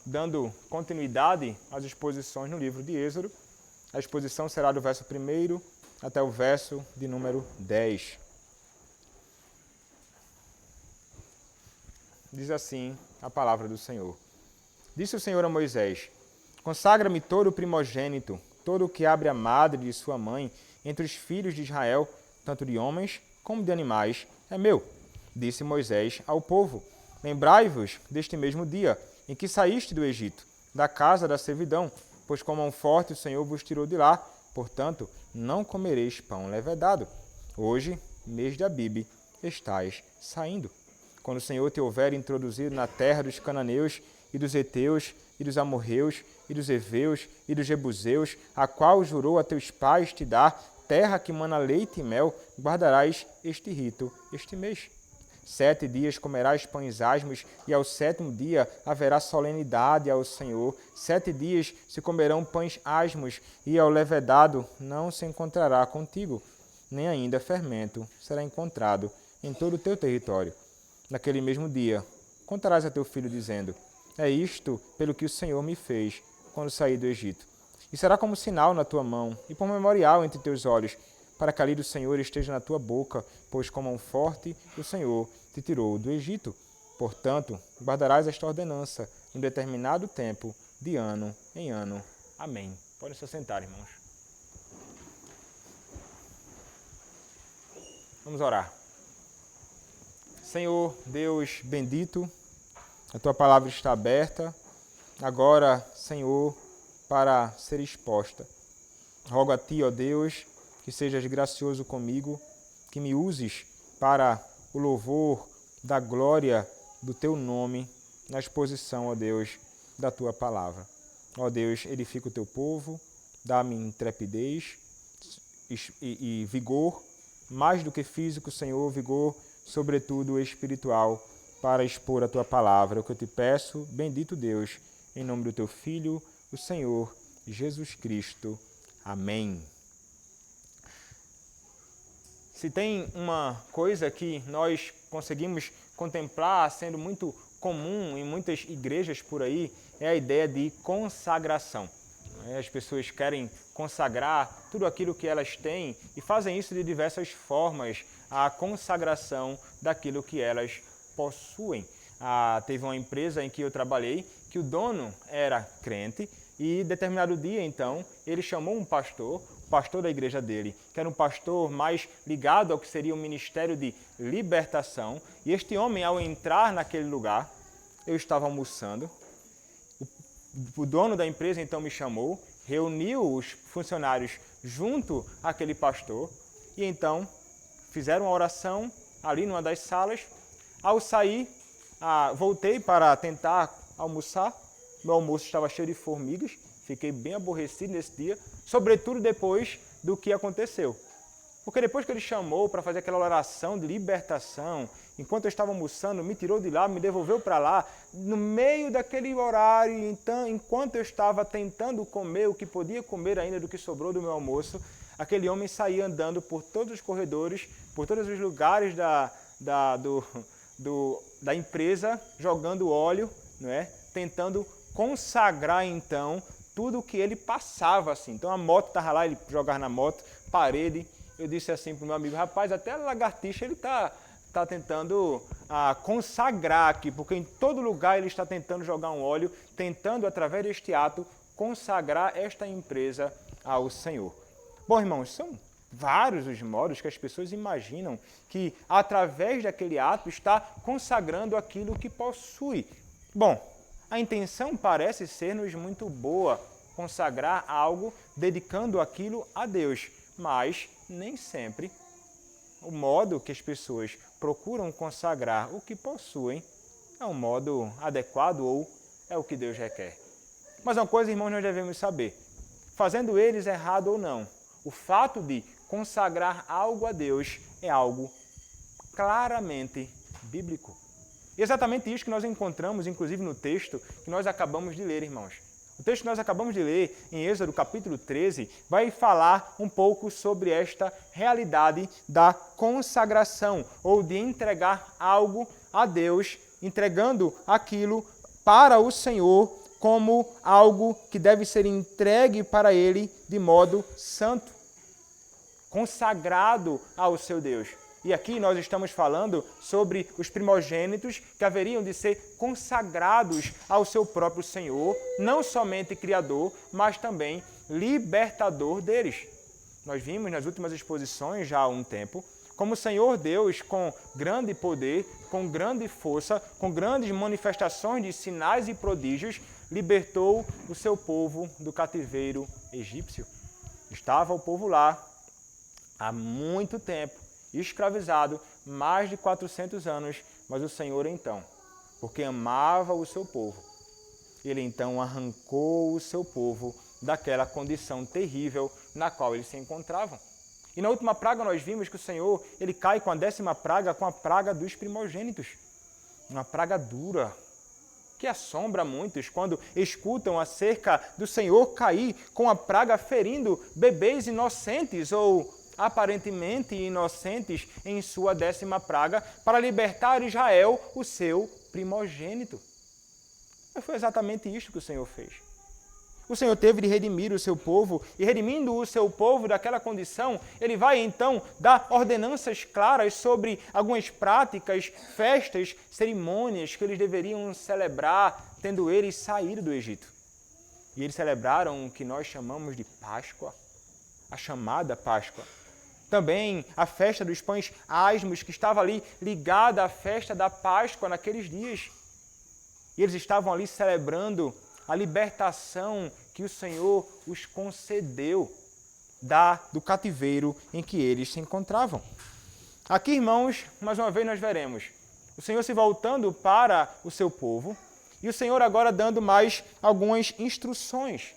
dando continuidade às exposições no livro de Êxodo. A exposição será do verso 1 até o verso de número 10. Diz assim a palavra do Senhor. Disse o Senhor a Moisés: consagra-me todo o primogênito, todo o que abre a madre de sua mãe, entre os filhos de Israel, tanto de homens como de animais, é meu. Disse Moisés ao povo: lembrai-vos deste mesmo dia em que saíste do Egito, da casa da servidão, pois com mão forte o Senhor vos tirou de lá, portanto, não comereis pão levedado. Hoje, mês de Abibe, estais saindo. Quando o Senhor te houver introduzido na terra dos cananeus e dos heteus e dos amorreus e dos heveus e dos jebuseus, a qual jurou a teus pais te dar, terra que mana leite e mel, guardarás este rito este mês. 7 dias comerás pães asmos, e ao 7º dia haverá solenidade ao Senhor. 7 dias se comerão pães asmos, e ao levedado não se encontrará contigo, nem ainda fermento será encontrado em todo o teu território. Naquele mesmo dia contarás a teu filho, dizendo: é isto pelo que o Senhor me fez quando saí do Egito. E será como sinal na tua mão, e por memorial entre teus olhos, para que a lei do Senhor esteja na tua boca, pois com mão forte o Senhor te tirou do Egito. Portanto, guardarás esta ordenança em determinado tempo, de ano em ano. Amém. Podem se assentar, irmãos. Vamos orar. Senhor, Deus bendito, a tua palavra está aberta, agora, Senhor, para ser exposta. Rogo a ti, ó Deus, que sejas gracioso comigo, que me uses para o louvor da glória do teu nome na exposição, ó Deus, da tua palavra. Ó Deus, edifica o teu povo, dá-me intrepidez e vigor, mais do que físico, Senhor, vigor, sobretudo espiritual, para expor a tua palavra. É o que eu te peço, bendito Deus, em nome do teu Filho, o Senhor Jesus Cristo. Amém. Se tem uma coisa que nós conseguimos contemplar sendo muito comum em muitas igrejas por aí, é a ideia de consagração. As pessoas querem consagrar tudo aquilo que elas têm e fazem isso de diversas formas, a consagração daquilo que elas possuem. Teve uma empresa em que eu trabalhei que o dono era crente e, determinado dia, então, ele chamou um pastor da igreja dele, que era um pastor mais ligado ao que seria o ministério de libertação. E este homem, ao entrar naquele lugar, eu estava almoçando, o dono da empresa então me chamou, reuniu os funcionários junto àquele pastor e então fizeram uma oração ali numa das salas. Ao sair, voltei para tentar almoçar. Meu almoço estava cheio de formigas, fiquei bem aborrecido nesse dia, sobretudo depois do que aconteceu. Porque depois que ele chamou para fazer aquela oração de libertação, enquanto eu estava almoçando, me tirou de lá, me devolveu para lá, no meio daquele horário, então, enquanto eu estava tentando comer o que podia comer ainda do que sobrou do meu almoço, aquele homem saía andando por todos os corredores, por todos os lugares da empresa, jogando óleo, não é? Tentando consagrar então tudo o que ele passava assim. Então a moto estava lá, ele jogava na moto, parede. Eu disse assim para o meu amigo: rapaz, até a lagartixa ele está tentando consagrar aqui, porque em todo lugar ele está tentando jogar um óleo, tentando através deste ato consagrar esta empresa ao Senhor. Bom, irmãos, são vários os modos que as pessoas imaginam que através daquele ato está consagrando aquilo que possui. Bom, a intenção parece ser-nos muito boa, consagrar algo, dedicando aquilo a Deus, mas nem sempre o modo que as pessoas procuram consagrar o que possuem é um modo adequado ou é o que Deus requer. Mas uma coisa, irmãos, nós devemos saber, fazendo eles errado ou não, o fato de consagrar algo a Deus é algo claramente bíblico. Exatamente isso que nós encontramos, inclusive, no texto que nós acabamos de ler, irmãos. O texto que nós acabamos de ler, em Êxodo capítulo 13, vai falar um pouco sobre esta realidade da consagração, ou de entregar algo a Deus, entregando aquilo para o Senhor como algo que deve ser entregue para ele de modo santo, consagrado ao seu Deus. E aqui nós estamos falando sobre os primogênitos que haveriam de ser consagrados ao seu próprio Senhor, não somente Criador, mas também libertador deles. Nós vimos nas últimas exposições, já há um tempo, como o Senhor Deus, com grande poder, com grande força, com grandes manifestações de sinais e prodígios, libertou o seu povo do cativeiro egípcio. Estava o povo lá há muito tempo, escravizado, mais de 400 anos, mas o Senhor então, porque amava o seu povo, ele então arrancou o seu povo daquela condição terrível na qual eles se encontravam. E na última praga nós vimos que o Senhor, ele cai com a 10ª praga, com a praga dos primogênitos. Uma praga dura, que assombra muitos quando escutam acerca do Senhor cair com a praga ferindo bebês inocentes ou aparentemente inocentes em sua 10ª praga para libertar Israel, o seu primogênito. Mas foi exatamente isto que o Senhor fez. O Senhor teve de redimir o seu povo, e redimindo o seu povo daquela condição, ele vai então dar ordenanças claras sobre algumas práticas, festas, cerimônias que eles deveriam celebrar, tendo eles saído do Egito. E eles celebraram o que nós chamamos de Páscoa, a chamada Páscoa. Também a festa dos pães asmos, que estava ali ligada à festa da Páscoa naqueles dias. E eles estavam ali celebrando a libertação que o Senhor os concedeu do cativeiro em que eles se encontravam. Aqui, irmãos, mais uma vez nós veremos o Senhor se voltando para o seu povo e o Senhor agora dando mais algumas instruções,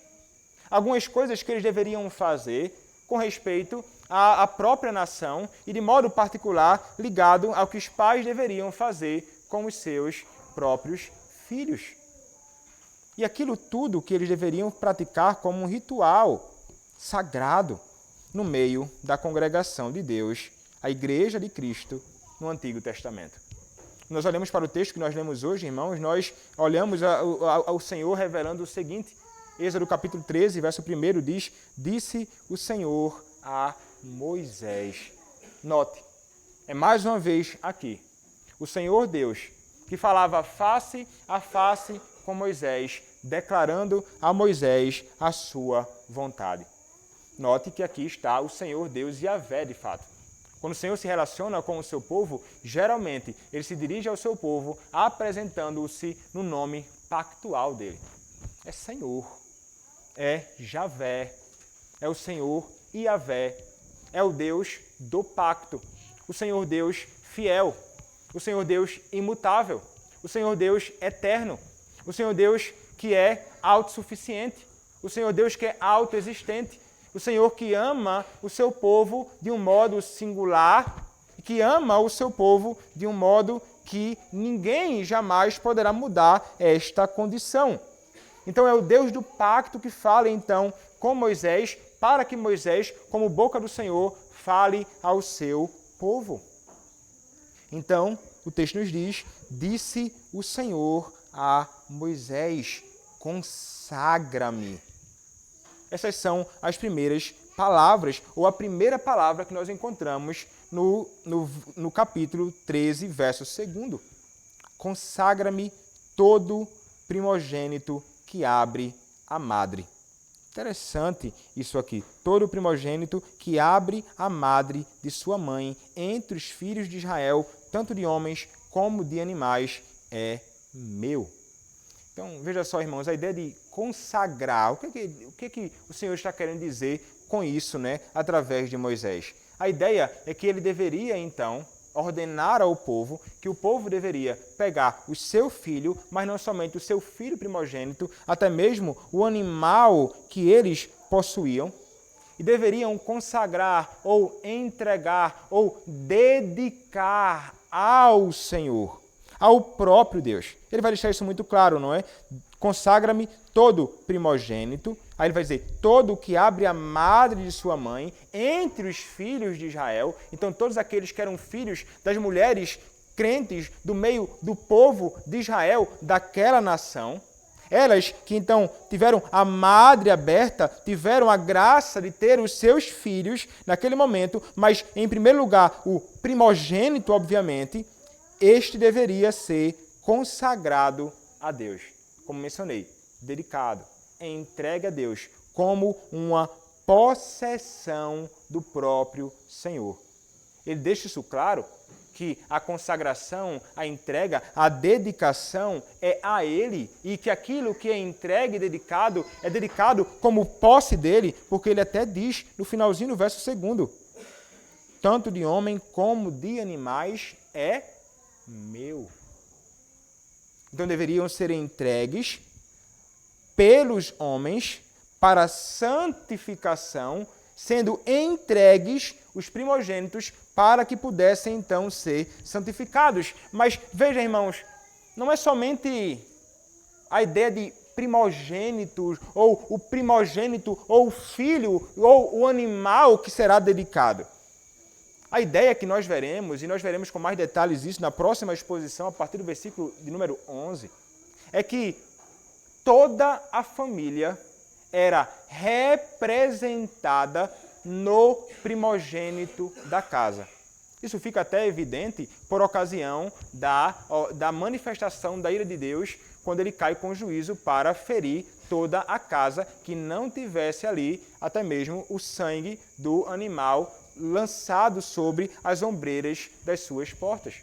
algumas coisas que eles deveriam fazer com respeito à própria nação e, de modo particular, ligado ao que os pais deveriam fazer com os seus próprios filhos. E aquilo tudo que eles deveriam praticar como um ritual sagrado no meio da congregação de Deus, a Igreja de Cristo, no Antigo Testamento. Nós olhamos para o texto que nós lemos hoje, irmãos, nós olhamos ao Senhor revelando o seguinte. Êxodo capítulo 13, verso 1 diz: disse o Senhor a Moisés. Note, é mais uma vez aqui, o Senhor Deus, que falava face a face com Moisés, declarando a Moisés a sua vontade. Note que aqui está o Senhor Deus Yahvé, de fato. Quando o Senhor se relaciona com o seu povo, geralmente ele se dirige ao seu povo apresentando-se no nome pactual dele. É Senhor, é Javé, é o Senhor Yahvé, é o Deus do pacto, o Senhor Deus fiel, o Senhor Deus imutável, o Senhor Deus eterno, o Senhor Deus que é autossuficiente, o Senhor Deus que é autoexistente, o Senhor que ama o seu povo de um modo singular, que ama o seu povo de um modo que ninguém jamais poderá mudar esta condição. Então é o Deus do pacto que fala então com Moisés, para que Moisés, como boca do Senhor, fale ao seu povo. Então, o texto nos diz: disse o Senhor a Moisés, consagra-me. Essas são as primeiras palavras, ou a primeira palavra que nós encontramos no capítulo 13, verso 2. Consagra-me todo primogênito que abre a madre. Interessante isso aqui. Todo primogênito que abre a madre de sua mãe entre os filhos de Israel, tanto de homens como de animais, é meu. Então, veja só, irmãos, a ideia de consagrar, o que o Senhor está querendo dizer com isso, né, através de Moisés? A ideia é que ele deveria, então, ordenar ao povo que o povo deveria pegar o seu filho, mas não somente o seu filho primogênito, até mesmo o animal que eles possuíam, e deveriam consagrar ou entregar ou dedicar ao Senhor, ao próprio Deus. Ele vai deixar isso muito claro, não é? Consagra-me todo primogênito, aí ele vai dizer, todo que abre a madre de sua mãe, entre os filhos de Israel. Então, todos aqueles que eram filhos das mulheres crentes do meio do povo de Israel, daquela nação. Elas que então tiveram a madre aberta, tiveram a graça de ter os seus filhos naquele momento, mas em primeiro lugar o primogênito, obviamente, este deveria ser consagrado a Deus. Como mencionei, dedicado, entregue a Deus como uma possessão do próprio Senhor. Ele deixa isso claro, que a consagração, a entrega, a dedicação é a Ele e que aquilo que é entregue e é dedicado como posse dele, porque ele até diz no finalzinho do verso 2, tanto de homem como de animais é meu. Então deveriam ser entregues pelos homens para santificação, sendo entregues os primogênitos para que pudessem então ser santificados. Mas veja, irmãos, não é somente a ideia de primogênitos, ou o primogênito, ou o filho, ou o animal que será dedicado. A ideia que nós veremos, e nós veremos com mais detalhes isso na próxima exposição, a partir do versículo de número 11, é que toda a família era representada no primogênito da casa. Isso fica até evidente por ocasião da manifestação da ira de Deus, quando ele cai com juízo para ferir toda a casa que não tivesse ali até mesmo o sangue do animal lançado sobre as ombreiras das suas portas.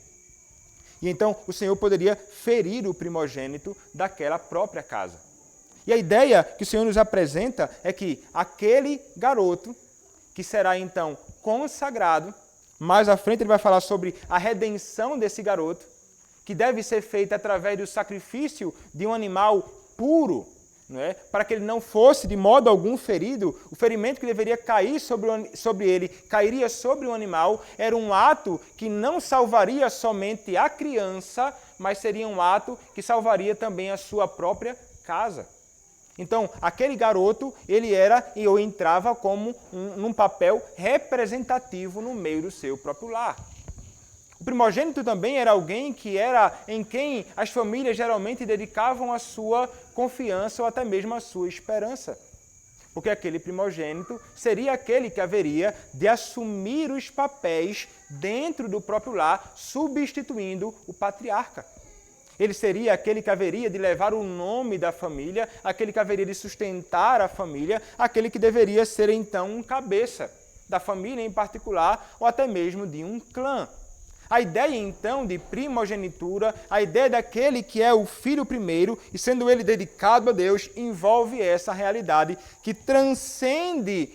E então o Senhor poderia ferir o primogênito daquela própria casa. E a ideia que o Senhor nos apresenta é que aquele garoto, que será então consagrado, mais à frente ele vai falar sobre a redenção desse garoto, que deve ser feita através do sacrifício de um animal puro, não é? Para que ele não fosse de modo algum ferido. O ferimento que deveria cair sobre ele, cairia sobre o animal, era um ato que não salvaria somente a criança, mas seria um ato que salvaria também a sua própria casa. Então, aquele garoto, ele era ou entrava como num papel representativo no meio do seu próprio lar. O primogênito também era alguém em quem as famílias geralmente dedicavam a sua confiança ou até mesmo a sua esperança. Porque aquele primogênito seria aquele que haveria de assumir os papéis dentro do próprio lar, substituindo o patriarca. Ele seria aquele que haveria de levar o nome da família, aquele que haveria de sustentar a família, aquele que deveria ser então um cabeça da família em particular ou até mesmo de um clã. A ideia então de primogenitura, a ideia daquele que é o filho primeiro e sendo ele dedicado a Deus, envolve essa realidade que transcende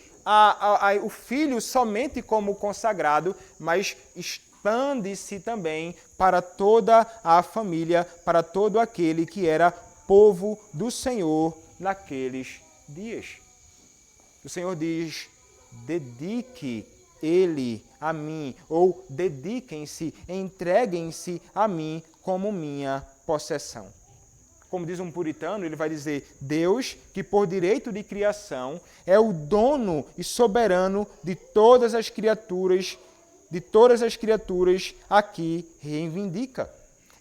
o filho somente como consagrado, mas expande-se também para toda a família, para todo aquele que era povo do Senhor naqueles dias. O Senhor diz, dedique ele a mim, ou dediquem-se, entreguem-se a mim como minha possessão. Como diz um puritano, ele vai dizer, Deus, que por direito de criação é o dono e soberano de todas as criaturas aqui reivindica,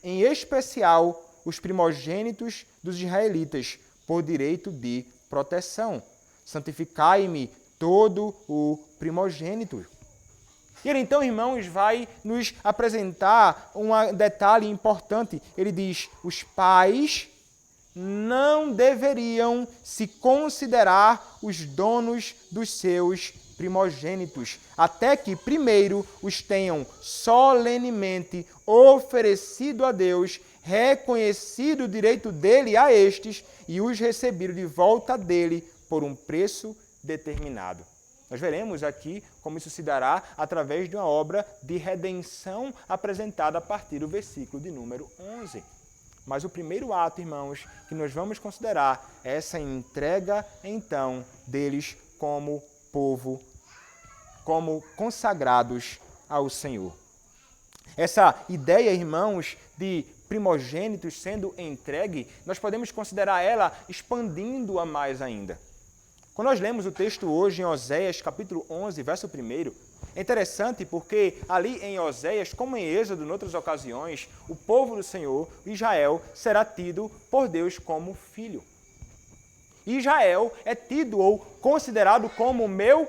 em especial os primogênitos dos israelitas, por direito de proteção. Santificai-me todo o primogênito. E ele então, irmãos, vai nos apresentar um detalhe importante. Ele diz, os pais não deveriam se considerar os donos dos seus primogênitos, até que primeiro os tenham solenemente oferecido a Deus, reconhecido o direito dele a estes e os recebido de volta dele por um preço determinado. Nós veremos aqui como isso se dará através de uma obra de redenção apresentada a partir do versículo de número 11. Mas o primeiro ato, irmãos, que nós vamos considerar é essa entrega, então, deles como povo, como consagrados ao Senhor. Essa ideia, irmãos, de primogênitos sendo entregue, nós podemos considerar ela expandindo-a mais ainda. Quando nós lemos o texto hoje em Oséias, capítulo 11, verso 1, É interessante porque ali em Oséias, como em Êxodo, em outras ocasiões, o povo do Senhor, Israel, será tido por Deus como filho. Israel é tido ou considerado como meu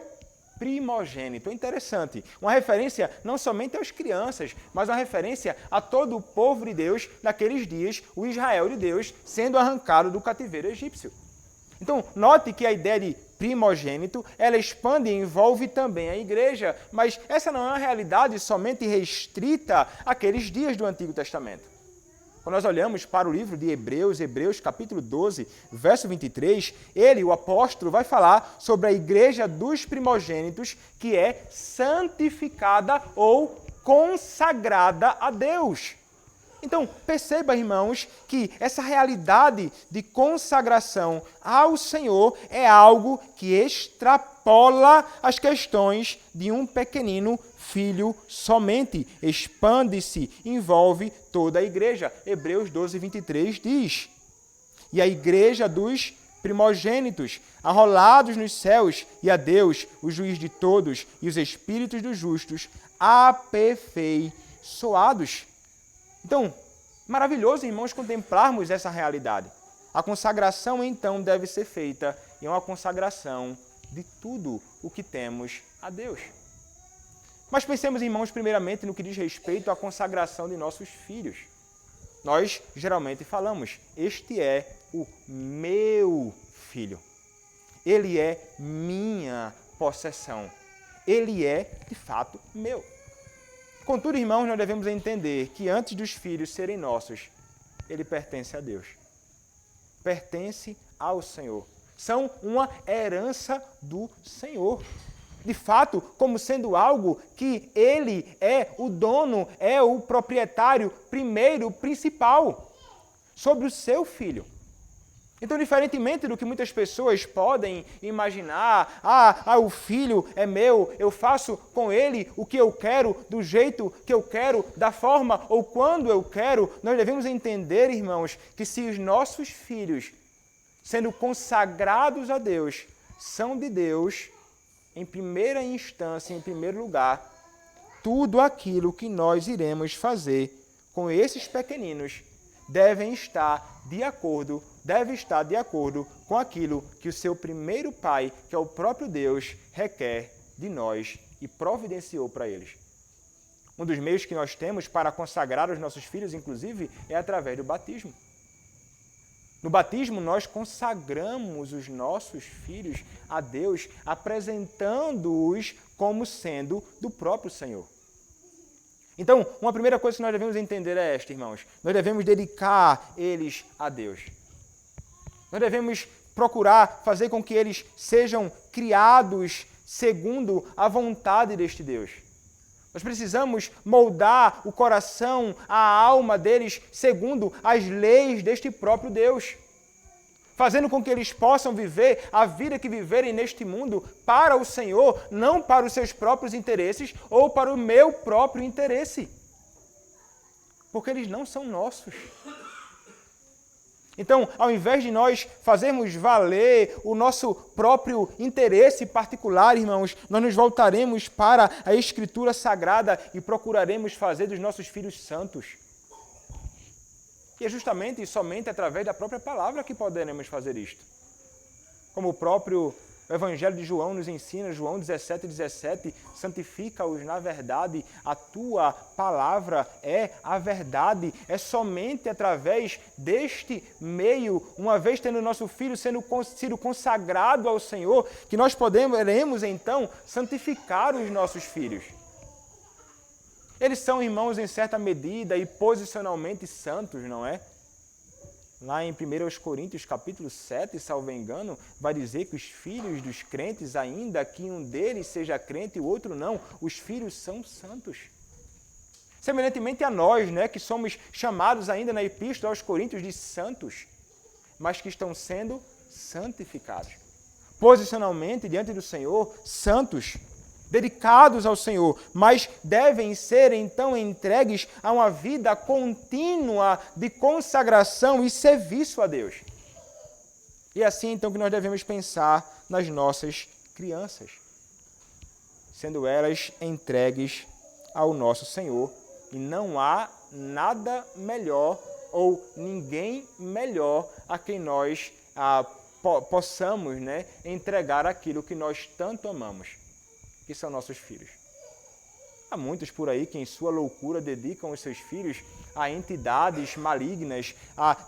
primogênito. É interessante. Uma referência não somente às crianças, mas uma referência a todo o povo de Deus naqueles dias, o Israel de Deus, sendo arrancado do cativeiro egípcio. Então, note que a ideia de primogênito, ela expande e envolve também a igreja, mas essa não é uma realidade somente restrita àqueles dias do Antigo Testamento. Quando nós olhamos para o livro de Hebreus capítulo 12, verso 23, ele, o apóstolo, vai falar sobre a igreja dos primogênitos que é santificada ou consagrada a Deus. Então, perceba, irmãos, que essa realidade de consagração ao Senhor é algo que extrapola as questões de um pequenino filho somente. Expande-se, envolve toda a igreja. Hebreus 12, 23 diz: e a igreja dos primogênitos, arrolados nos céus, e a Deus, o juiz de todos, e os espíritos dos justos, aperfeiçoados. Então, maravilhoso, irmãos, contemplarmos essa realidade. A consagração, então, deve ser feita e é uma consagração de tudo o que temos a Deus. Mas pensemos, irmãos, primeiramente no que diz respeito à consagração de nossos filhos. Nós, geralmente, falamos, este é o meu filho. Ele é minha possessão. Ele é, de fato, meu. Contudo, irmãos, nós devemos entender que antes dos filhos serem nossos, ele pertence a Deus. Pertence ao Senhor. São uma herança do Senhor. De fato, como sendo algo que ele é o dono, é o proprietário primeiro, principal, sobre o seu filho. Então, diferentemente do que muitas pessoas podem imaginar, o filho é meu, eu faço com ele o que eu quero, do jeito que eu quero, da forma ou quando eu quero, nós devemos entender, irmãos, que se os nossos filhos, sendo consagrados a Deus, são de Deus, em primeira instância, em primeiro lugar, tudo aquilo que nós iremos fazer com esses pequeninos deve estar de acordo com aquilo que o seu primeiro pai, que é o próprio Deus, requer de nós e providenciou para eles. Um dos meios que nós temos para consagrar os nossos filhos, inclusive, é através do batismo. No batismo, nós consagramos os nossos filhos a Deus, apresentando-os como sendo do próprio Senhor. Então, uma primeira coisa que nós devemos entender é esta, irmãos. Nós devemos dedicar eles a Deus. Nós devemos procurar fazer com que eles sejam criados segundo a vontade deste Deus. Nós precisamos moldar o coração, a alma deles segundo as leis deste próprio Deus, fazendo com que eles possam viver a vida que viverem neste mundo para o Senhor, não para os seus próprios interesses ou para o meu próprio interesse. Porque eles não são nossos. Então, ao invés de nós fazermos valer o nosso próprio interesse particular, irmãos, nós nos voltaremos para a Escritura Sagrada e procuraremos fazer dos nossos filhos santos. E é justamente e somente através da própria palavra que poderemos fazer isto. Como o próprio Evangelho de João nos ensina, João 17:17, santifica-os na verdade, a tua palavra é a verdade. É somente através deste meio, uma vez tendo nosso filho sido consagrado ao Senhor, que nós poderemos então santificar os nossos filhos. Eles são, irmãos, em certa medida e posicionalmente santos, não é? Lá em 1 Coríntios, capítulo 7, salvo engano, vai dizer que os filhos dos crentes, ainda que um deles seja crente e o outro não, os filhos são santos. Semelhantemente a nós, né, que somos chamados ainda na Epístola aos Coríntios de santos, mas que estão sendo santificados. Posicionalmente, diante do Senhor, santos, dedicados ao Senhor, mas devem ser então entregues a uma vida contínua de consagração e serviço a Deus. E é assim então que nós devemos pensar nas nossas crianças. sendo elas entregues ao nosso Senhor. E não há nada melhor ou ninguém melhor a quem nós possamos, né, entregar aquilo que nós tanto amamos, que são nossos filhos. Há muitos por aí que em sua loucura dedicam os seus filhos a entidades malignas,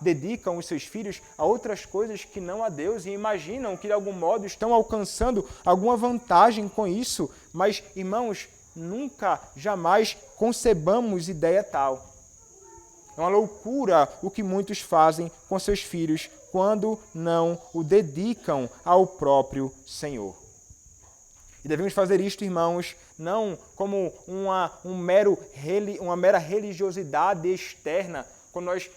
dedicam os seus filhos a outras coisas que não a Deus e imaginam que de algum modo estão alcançando alguma vantagem com isso. Mas, irmãos, nunca, jamais concebamos ideia tal. É uma loucura o que muitos fazem com seus filhos quando não o dedicam ao próprio Senhor. E devemos fazer isto, irmãos, não como uma mera religiosidade externa, quando nós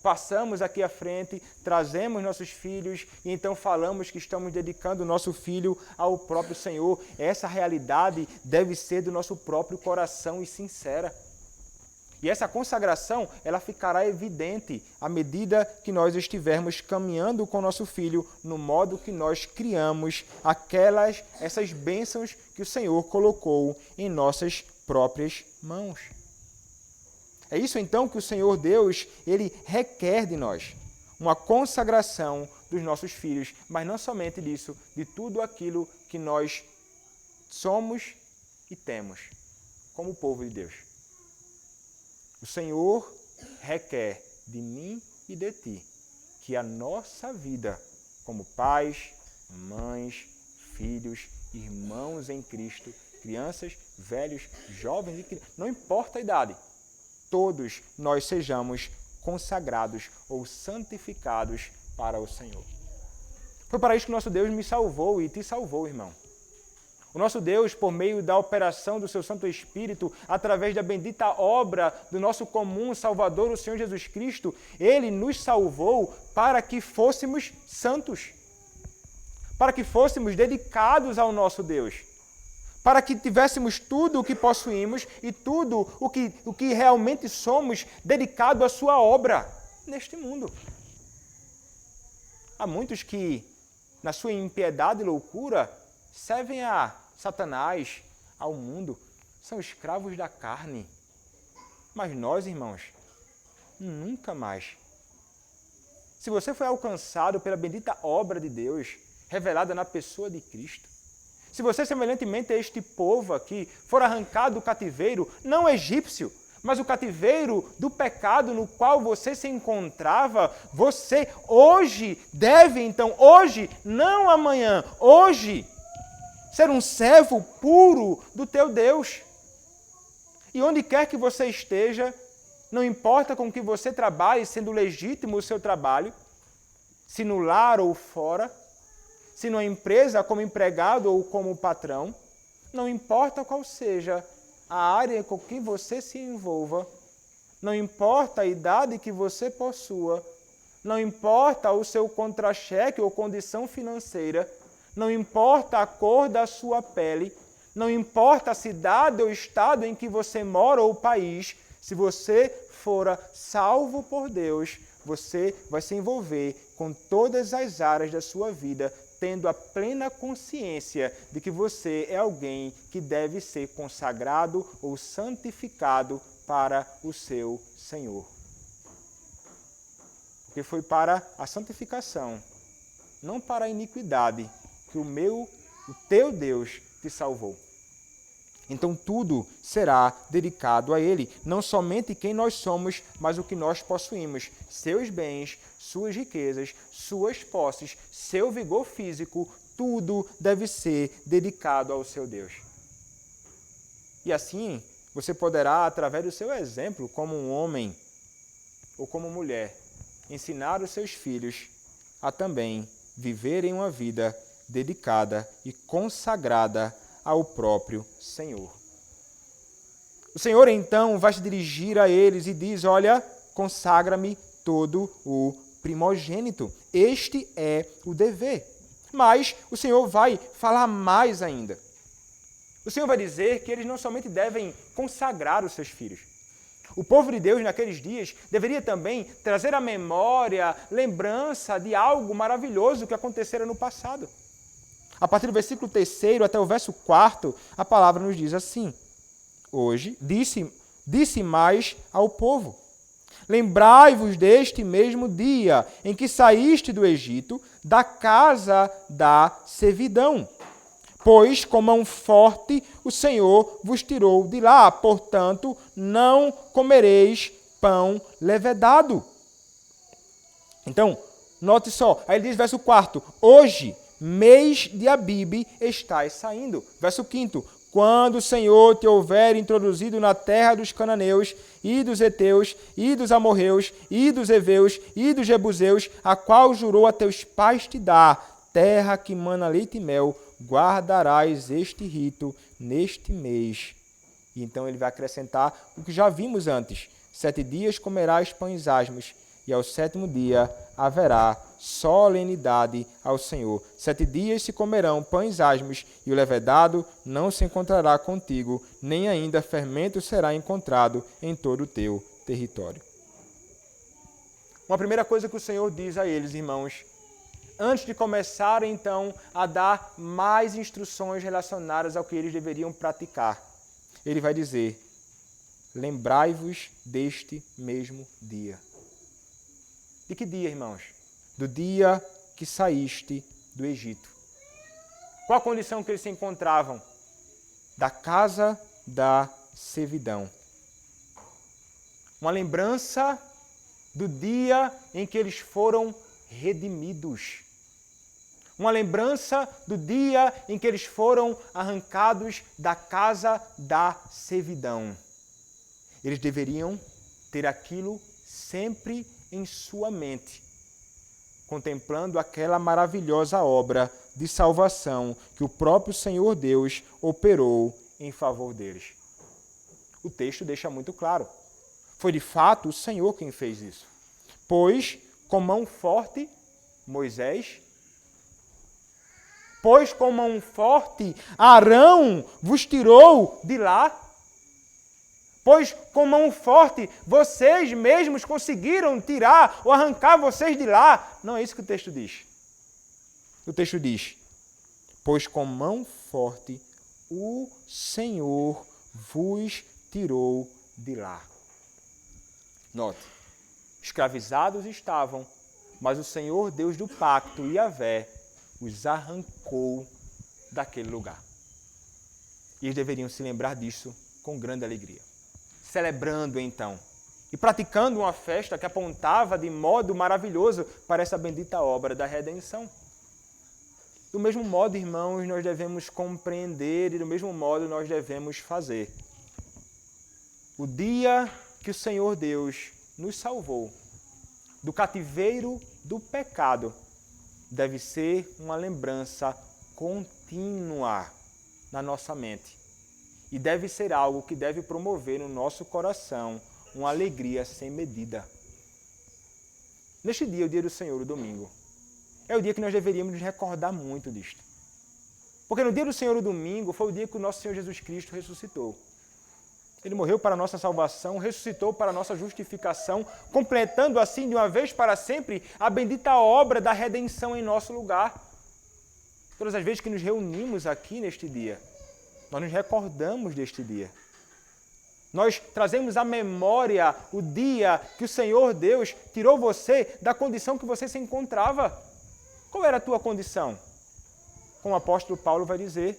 passamos aqui à frente, trazemos nossos filhos e então falamos que estamos dedicando o nosso filho ao próprio Senhor. Essa realidade deve ser do nosso próprio coração e sincera. E essa consagração, ela ficará evidente à medida que nós estivermos caminhando com nosso filho no modo que nós criamos essas bênçãos que o Senhor colocou em nossas próprias mãos. É isso então que o Senhor Deus, Ele requer de nós, uma consagração dos nossos filhos, mas não somente disso, de tudo aquilo que nós somos e temos como povo de Deus. O Senhor requer de mim e de ti que a nossa vida como pais, mães, filhos, irmãos em Cristo, crianças, velhos, jovens, não importa a idade, todos nós sejamos consagrados ou santificados para o Senhor. Foi para isso que nosso Deus me salvou e te salvou, irmão. O nosso Deus, por meio da operação do seu Santo Espírito, através da bendita obra do nosso comum Salvador, o Senhor Jesus Cristo, Ele nos salvou para que fôssemos santos, para que fôssemos dedicados ao nosso Deus, para que tivéssemos tudo o que possuímos e tudo o que realmente somos dedicado à sua obra neste mundo. Há muitos que, na sua impiedade e loucura, servem a Satanás, ao mundo, são escravos da carne. Mas nós, irmãos, nunca mais. Se você foi alcançado pela bendita obra de Deus, revelada na pessoa de Cristo, se você, semelhantemente a este povo aqui, for arrancado do cativeiro, não egípcio, mas o cativeiro do pecado no qual você se encontrava, você hoje deve, então, hoje, não amanhã, hoje, ser um servo puro do teu Deus. E onde quer que você esteja, não importa com que você trabalhe, sendo legítimo o seu trabalho, se no lar ou fora, se numa empresa como empregado ou como patrão, não importa qual seja a área com que você se envolva, não importa a idade que você possua, não importa o seu contra-cheque ou condição financeira, não importa a cor da sua pele, não importa a cidade ou estado em que você mora ou país, se você fora salvo por Deus, você vai se envolver com todas as áreas da sua vida, tendo a plena consciência de que você é alguém que deve ser consagrado ou santificado para o seu Senhor. Porque foi para a santificação, não para a iniquidade, que o teu Deus te salvou. Então tudo será dedicado a Ele, não somente quem nós somos, mas o que nós possuímos, seus bens, suas riquezas, suas posses, seu vigor físico, tudo deve ser dedicado ao seu Deus. E assim, você poderá, através do seu exemplo, como um homem ou como mulher, ensinar os seus filhos a também viverem uma vida dedicada e consagrada ao próprio Senhor. O Senhor então vai se dirigir a eles e diz: olha, consagra-me todo o primogênito. Este é o dever. Mas o Senhor vai falar mais ainda. O Senhor vai dizer que eles não somente devem consagrar os seus filhos. O povo de Deus naqueles dias deveria também trazer à memória, lembrança de algo maravilhoso que acontecera no passado. A partir do versículo 3 até o verso 4, a palavra nos diz assim: Hoje disse mais ao povo: Lembrai-vos deste mesmo dia em que saíste do Egito, da casa da servidão. Pois com mão forte o Senhor vos tirou de lá, portanto não comereis pão levedado. Então, note só, aí ele diz, verso 4, hoje, mês de Abibe, estás saindo. Verso 5, quando o Senhor te houver introduzido na terra dos cananeus, e dos heteus, e dos amorreus, e dos heveus, e dos jebuseus, a qual jurou a teus pais te dar, terra que mana leite e mel, guardarás este rito neste mês. E então ele vai acrescentar o que já vimos antes. 7 dias comerás pães asmos, e ao 7º dia haverá solenidade ao Senhor. 7 dias se comerão pães asmos, e o levedado não se encontrará contigo, nem ainda fermento será encontrado em todo o teu território. Uma primeira coisa que o Senhor diz a eles, irmãos, antes de começar então a dar mais instruções relacionadas ao que eles deveriam praticar, ele vai dizer: lembrai-vos deste mesmo dia. De que dia, irmãos? Do dia que saíste do Egito. Qual a condição que eles se encontravam? Da casa da servidão. Uma lembrança do dia em que eles foram redimidos. Uma lembrança do dia em que eles foram arrancados da casa da servidão. Eles deveriam ter aquilo sempre em sua mente, contemplando aquela maravilhosa obra de salvação que o próprio Senhor Deus operou em favor deles. O texto deixa muito claro. Foi de fato o Senhor quem fez isso. Pois com mão forte Arão vos tirou de lá. Pois com mão forte vocês mesmos conseguiram tirar ou arrancar vocês de lá. Não é isso que o texto diz. O texto diz: pois com mão forte o Senhor vos tirou de lá. Note, escravizados estavam, mas o Senhor Deus do pacto, Yahvé, os arrancou daquele lugar. E eles deveriam se lembrar disso com grande alegria. Celebrando então e praticando uma festa que apontava de modo maravilhoso para essa bendita obra da redenção. Do mesmo modo, irmãos, nós devemos compreender e do mesmo modo nós devemos fazer. O dia que o Senhor Deus nos salvou do cativeiro do pecado deve ser uma lembrança contínua na nossa mente. E deve ser algo que deve promover no nosso coração uma alegria sem medida. Neste dia, o dia do Senhor, o domingo, é o dia que nós deveríamos nos recordar muito disto. Porque no dia do Senhor, o domingo, foi o dia que o nosso Senhor Jesus Cristo ressuscitou. Ele morreu para a nossa salvação, ressuscitou para a nossa justificação, completando assim, de uma vez para sempre, a bendita obra da redenção em nosso lugar. Todas as vezes que nos reunimos aqui neste dia, nós nos recordamos deste dia. Nós trazemos à memória o dia que o Senhor Deus tirou você da condição que você se encontrava. Qual era a tua condição? Como o apóstolo Paulo vai dizer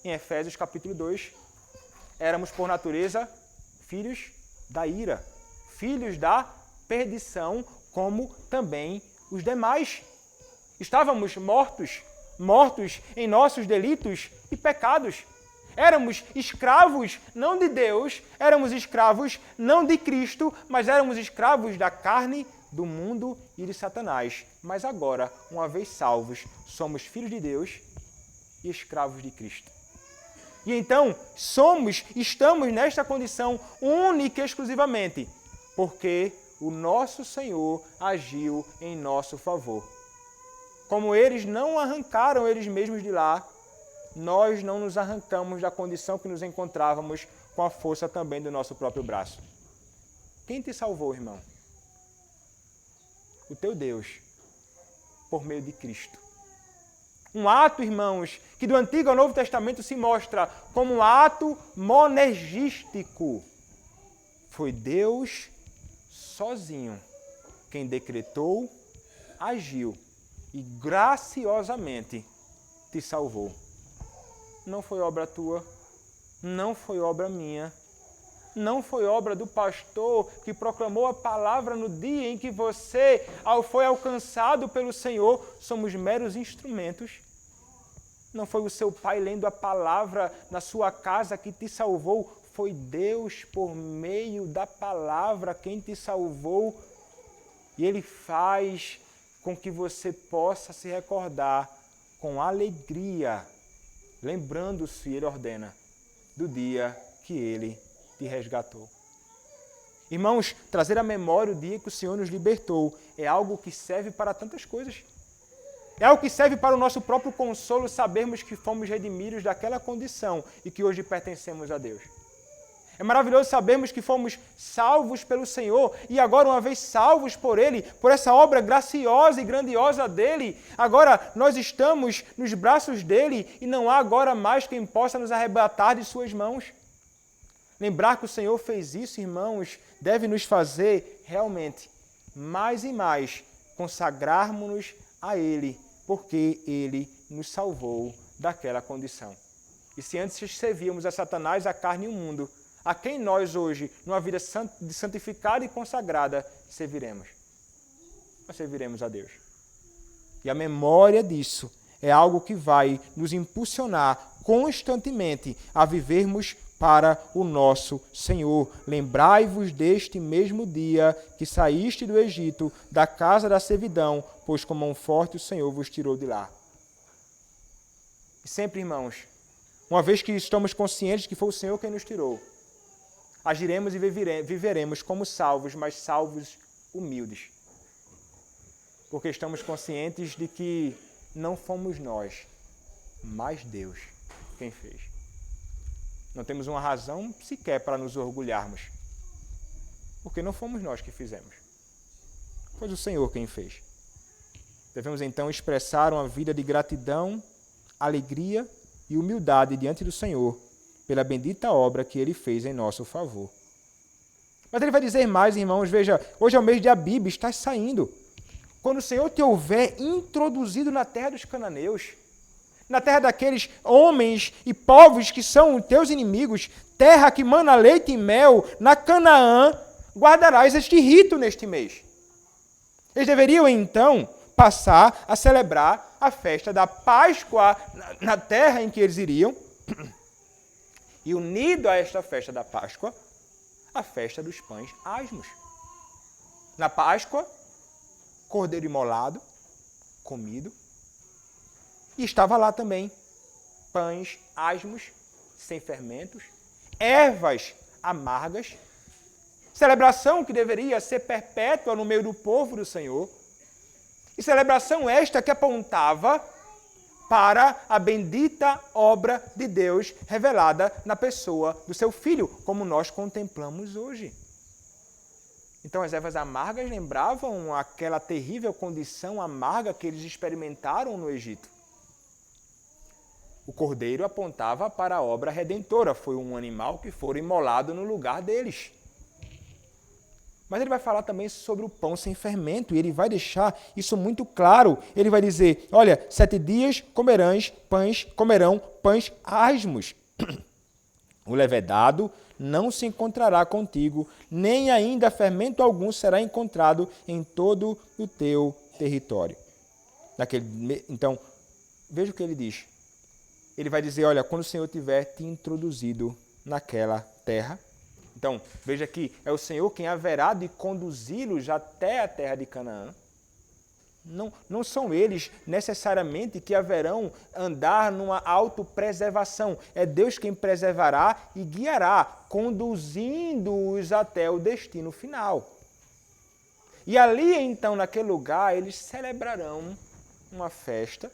em Efésios capítulo 2, éramos por natureza filhos da ira, filhos da perdição, como também os demais. Estávamos mortos em nossos delitos e pecados. Éramos escravos não de Deus, éramos escravos não de Cristo, mas éramos escravos da carne, do mundo e de Satanás. Mas agora, uma vez salvos, somos filhos de Deus e escravos de Cristo. E então, estamos nesta condição única e exclusivamente, porque o nosso Senhor agiu em nosso favor. Como eles não arrancaram eles mesmos de lá, nós não nos arrancamos da condição que nos encontrávamos com a força também do nosso próprio braço. Quem te salvou, irmão? O teu Deus, por meio de Cristo. Um ato, irmãos, que do Antigo ao Novo Testamento se mostra como um ato monergístico. Foi Deus sozinho quem decretou, agiu e graciosamente te salvou. Não foi obra tua, não foi obra minha, não foi obra do pastor que proclamou a palavra no dia em que você foi alcançado pelo Senhor. Somos meros instrumentos. Não foi o seu pai lendo a palavra na sua casa que te salvou. Foi Deus, por meio da palavra, quem te salvou. E Ele faz com que você possa se recordar com alegria, lembrando-se, Ele ordena, do dia que Ele te resgatou. Irmãos, trazer à memória o dia que o Senhor nos libertou é algo que serve para tantas coisas. É algo que serve para o nosso próprio consolo, sabermos que fomos redimidos daquela condição e que hoje pertencemos a Deus. É maravilhoso sabermos que fomos salvos pelo Senhor e agora, uma vez salvos por Ele, por essa obra graciosa e grandiosa dEle, agora nós estamos nos braços dEle e não há agora mais quem possa nos arrebatar de suas mãos. Lembrar que o Senhor fez isso, irmãos, deve nos fazer realmente mais e mais consagrarmos-nos a Ele, porque Ele nos salvou daquela condição. E se antes servíamos a Satanás, a carne e o mundo, a quem nós hoje, numa vida santificada e consagrada, serviremos? Nós serviremos a Deus. E a memória disso é algo que vai nos impulsionar constantemente a vivermos para o nosso Senhor. Lembrai-vos deste mesmo dia que saíste do Egito, da casa da servidão, pois com mão forte o Senhor vos tirou de lá. E sempre, irmãos, uma vez que estamos conscientes que foi o Senhor quem nos tirou, agiremos e viveremos como salvos, mas salvos humildes. Porque estamos conscientes de que não fomos nós, mas Deus quem fez. Não temos uma razão sequer para nos orgulharmos, porque não fomos nós que fizemos. Foi o Senhor quem fez. Devemos então expressar uma vida de gratidão, alegria e humildade diante do Senhor, pela bendita obra que Ele fez em nosso favor. Mas Ele vai dizer mais, irmãos, veja, hoje é o mês de Abib, está saindo. Quando o Senhor te houver introduzido na terra dos cananeus, na terra daqueles homens e povos que são teus inimigos, terra que mana leite e mel, na Canaã, guardarás este rito neste mês. Eles deveriam, então, passar a celebrar a festa da Páscoa na terra em que eles iriam, e unido a esta festa da Páscoa, a festa dos pães asmos. Na Páscoa, cordeiro imolado, comido, e estava lá também pães asmos, sem fermentos, ervas amargas, celebração que deveria ser perpétua no meio do povo do Senhor, e celebração esta que apontava para a bendita obra de Deus revelada na pessoa do seu Filho, como nós contemplamos hoje. Então as ervas amargas lembravam aquela terrível condição amarga que eles experimentaram no Egito. O cordeiro apontava para a obra redentora, foi um animal que foi imolado no lugar deles. Mas ele vai falar também sobre o pão sem fermento, e ele vai deixar isso muito claro. Ele vai dizer, olha, 7 dias comerão pães asmos. O levedado não se encontrará contigo, nem ainda fermento algum será encontrado em todo o teu território. Então, veja o que ele diz. Ele vai dizer, olha, quando o Senhor tiver te introduzido naquela terra. Então, veja que é o Senhor quem haverá de conduzi-los até a terra de Canaã. Não são eles necessariamente que haverão andar numa autopreservação. É Deus quem preservará e guiará, conduzindo-os até o destino final. E ali, então, naquele lugar, eles celebrarão uma festa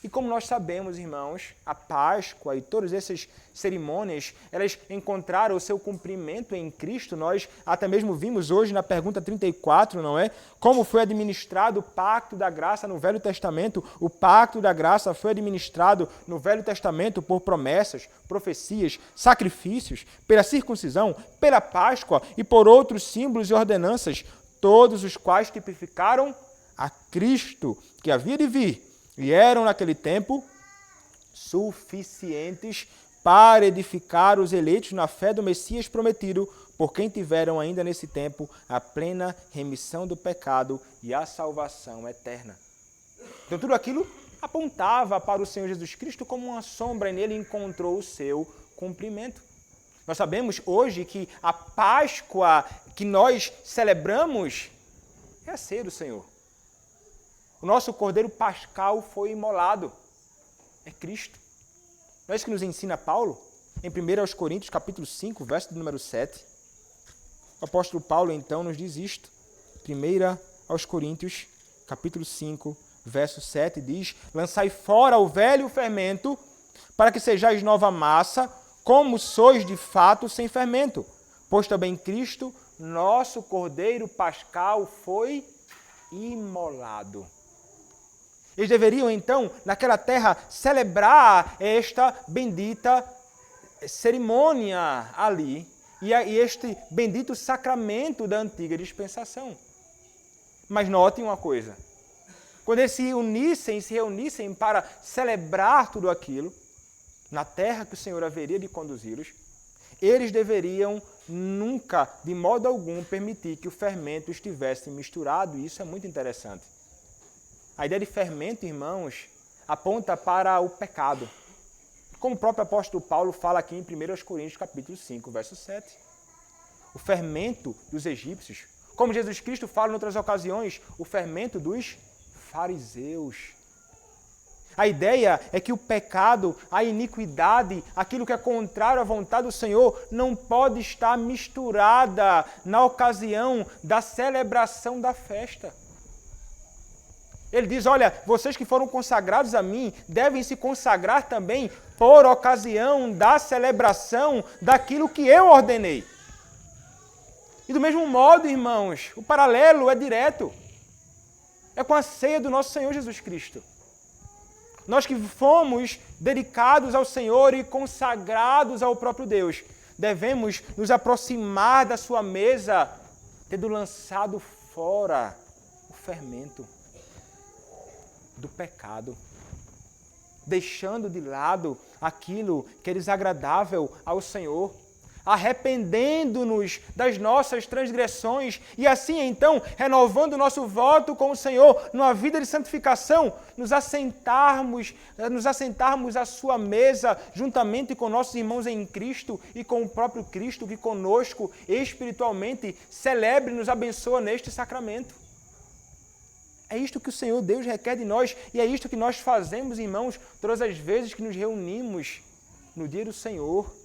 E como nós sabemos, irmãos, a Páscoa e todas essas cerimônias, elas encontraram o seu cumprimento em Cristo. Nós até mesmo vimos hoje na pergunta 34, não é? Como foi administrado o pacto da graça no Velho Testamento. O pacto da graça foi administrado no Velho Testamento por promessas, profecias, sacrifícios, pela circuncisão, pela Páscoa e por outros símbolos e ordenanças, todos os quais tipificaram a Cristo, que havia de vir. E eram, naquele tempo, suficientes para edificar os eleitos na fé do Messias prometido, por quem tiveram ainda nesse tempo a plena remissão do pecado e a salvação eterna. Então tudo aquilo apontava para o Senhor Jesus Cristo como uma sombra, e nele encontrou o seu cumprimento. Nós sabemos hoje que a Páscoa que nós celebramos é a ceia do Senhor. O nosso Cordeiro Pascal foi imolado. É Cristo. Não é isso que nos ensina Paulo? Em 1 Coríntios, capítulo 5, verso número 7. O apóstolo Paulo, então, nos diz isto. 1 Coríntios, capítulo 5, verso 7, diz: lançai fora o velho fermento, para que sejais nova massa, como sois de fato sem fermento. Pois também Cristo, nosso Cordeiro Pascal, foi imolado. Eles deveriam, então, naquela terra, celebrar esta bendita cerimônia ali e este bendito sacramento da antiga dispensação. Mas notem uma coisa. Quando eles se reunissem para celebrar tudo aquilo, na terra que o Senhor haveria de conduzi-los, eles deveriam nunca, de modo algum, permitir que o fermento estivesse misturado. E isso é muito interessante. A ideia de fermento, irmãos, aponta para o pecado. Como o próprio apóstolo Paulo fala aqui em 1 Coríntios, capítulo 5, verso 7. O fermento dos egípcios. Como Jesus Cristo fala em outras ocasiões, o fermento dos fariseus. A ideia é que o pecado, a iniquidade, aquilo que é contrário à vontade do Senhor, não pode estar misturada na ocasião da celebração da festa. Ele diz, olha, vocês que foram consagrados a mim, devem se consagrar também por ocasião da celebração daquilo que eu ordenei. E do mesmo modo, irmãos, o paralelo é direto. É com a ceia do nosso Senhor Jesus Cristo. Nós que fomos dedicados ao Senhor e consagrados ao próprio Deus, devemos nos aproximar da sua mesa, tendo lançado fora o fermento do pecado, deixando de lado aquilo que é desagradável ao Senhor, arrependendo-nos das nossas transgressões e assim então, renovando o nosso voto com o Senhor numa vida de santificação, nos assentarmos à sua mesa juntamente com nossos irmãos em Cristo e com o próprio Cristo que conosco espiritualmente celebra e nos abençoa neste sacramento. É isto que o Senhor Deus requer de nós e é isto que nós fazemos, irmãos, todas as vezes que nos reunimos no dia do Senhor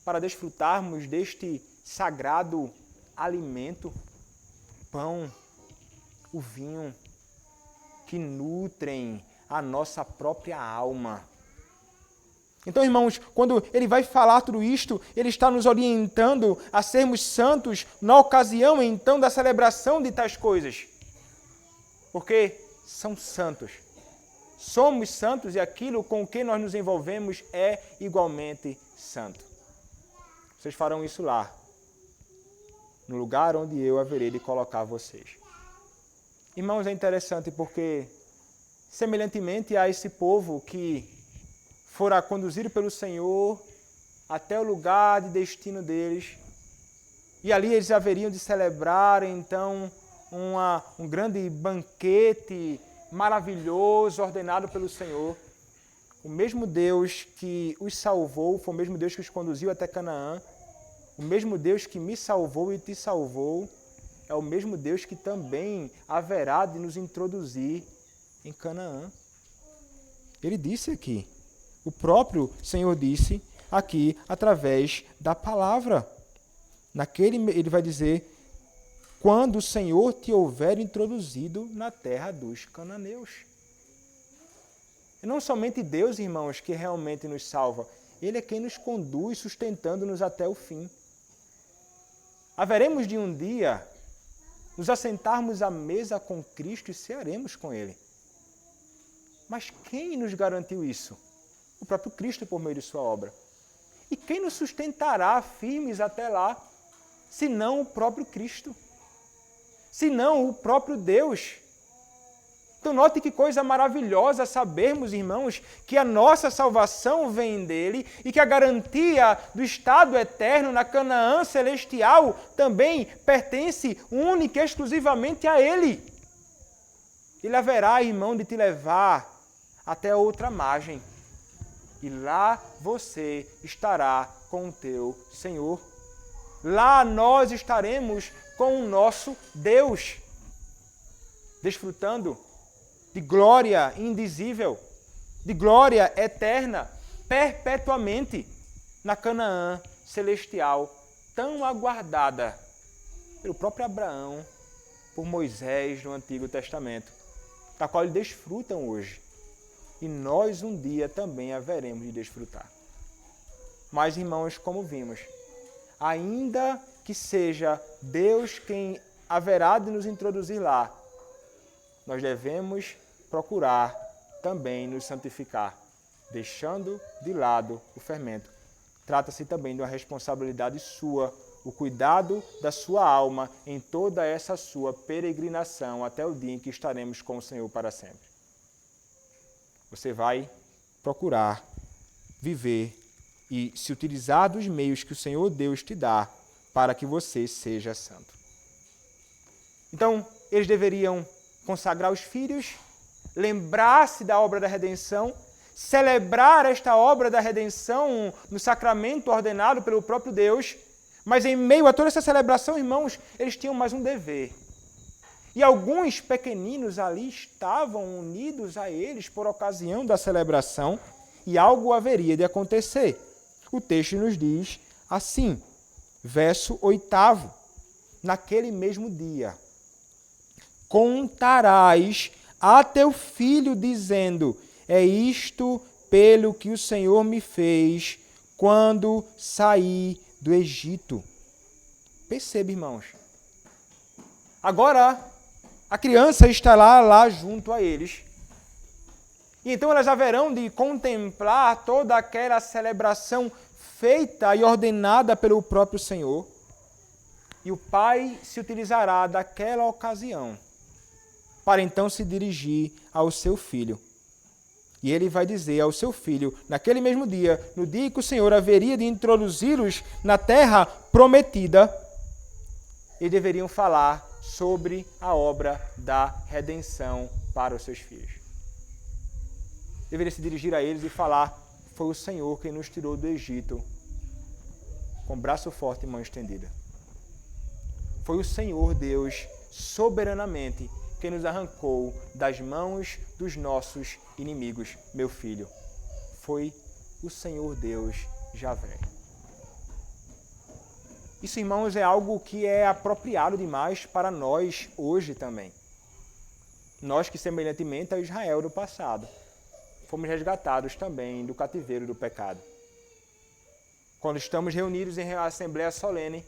para desfrutarmos deste sagrado alimento, o pão, o vinho, que nutrem a nossa própria alma. Então, irmãos, quando ele vai falar tudo isto, ele está nos orientando a sermos santos na ocasião, então, da celebração de tais coisas. Porque são santos. Somos santos e aquilo com que nós nos envolvemos é igualmente santo. Vocês farão isso lá, no lugar onde eu haverei de colocar vocês. Irmãos, é interessante porque, semelhantemente a esse povo que fora conduzido pelo Senhor até o lugar de destino deles, e ali eles haveriam de celebrar, então, um grande banquete maravilhoso ordenado pelo Senhor. O mesmo Deus que os salvou foi o mesmo Deus que os conduziu até Canaã. O mesmo Deus que me salvou e te salvou é o mesmo Deus que também haverá de nos introduzir em Canaã. Ele disse aqui, o próprio Senhor disse aqui através da palavra. Ele vai dizer, quando o Senhor te houver introduzido na terra dos cananeus. É não somente Deus, irmãos, que realmente nos salva. Ele é quem nos conduz, sustentando-nos até o fim. Haveremos de um dia nos assentarmos à mesa com Cristo e cearemos com Ele. Mas quem nos garantiu isso? O próprio Cristo por meio de sua obra. E quem nos sustentará firmes até lá, senão o próprio Cristo? Senão o próprio Deus? Então note que coisa maravilhosa sabermos, irmãos, que a nossa salvação vem dele e que a garantia do estado eterno na Canaã celestial também pertence única e exclusivamente a ele. Ele haverá, irmão, de te levar até a outra margem. E lá você estará com o teu Senhor. Lá nós estaremos com o nosso Deus, desfrutando de glória indizível, de glória eterna, perpetuamente, na Canaã celestial, tão aguardada pelo próprio Abraão, por Moisés no Antigo Testamento, da qual eles desfrutam hoje. E nós um dia também haveremos de desfrutar. Mas, irmãos, como vimos, ainda que seja Deus quem haverá de nos introduzir lá, nós devemos procurar também nos santificar, deixando de lado o fermento. Trata-se também de uma responsabilidade sua, o cuidado da sua alma em toda essa sua peregrinação até o dia em que estaremos com o Senhor para sempre. Você vai procurar viver e se utilizar dos meios que o Senhor Deus te dá para que você seja santo. Então, eles deveriam consagrar os filhos, lembrar-se da obra da redenção, celebrar esta obra da redenção no sacramento ordenado pelo próprio Deus, mas em meio a toda essa celebração, irmãos, eles tinham mais um dever. E alguns pequeninos ali estavam unidos a eles por ocasião da celebração e algo haveria de acontecer. O texto nos diz assim, verso 8, naquele mesmo dia, contarás a teu filho, dizendo, é isto pelo que o Senhor me fez quando saí do Egito. Percebe, irmãos? Agora, a criança estará lá junto a eles. E então elas haverão de contemplar toda aquela celebração feita e ordenada pelo próprio Senhor. E o pai se utilizará daquela ocasião para então se dirigir ao seu filho. E ele vai dizer ao seu filho, naquele mesmo dia, no dia em que o Senhor haveria de introduzi-los na terra prometida, eles deveriam falar sobre a obra da redenção para os seus filhos. Deveria se dirigir a eles e falar, foi o Senhor quem nos tirou do Egito com braço forte e mão estendida. Foi o Senhor Deus, soberanamente, quem nos arrancou das mãos dos nossos inimigos, meu filho. Foi o Senhor Deus Javé. Isso, irmãos, é algo que é apropriado demais para nós hoje também. Nós que, semelhantemente a Israel do passado, fomos resgatados também do cativeiro do pecado. Quando estamos reunidos em assembleia solene,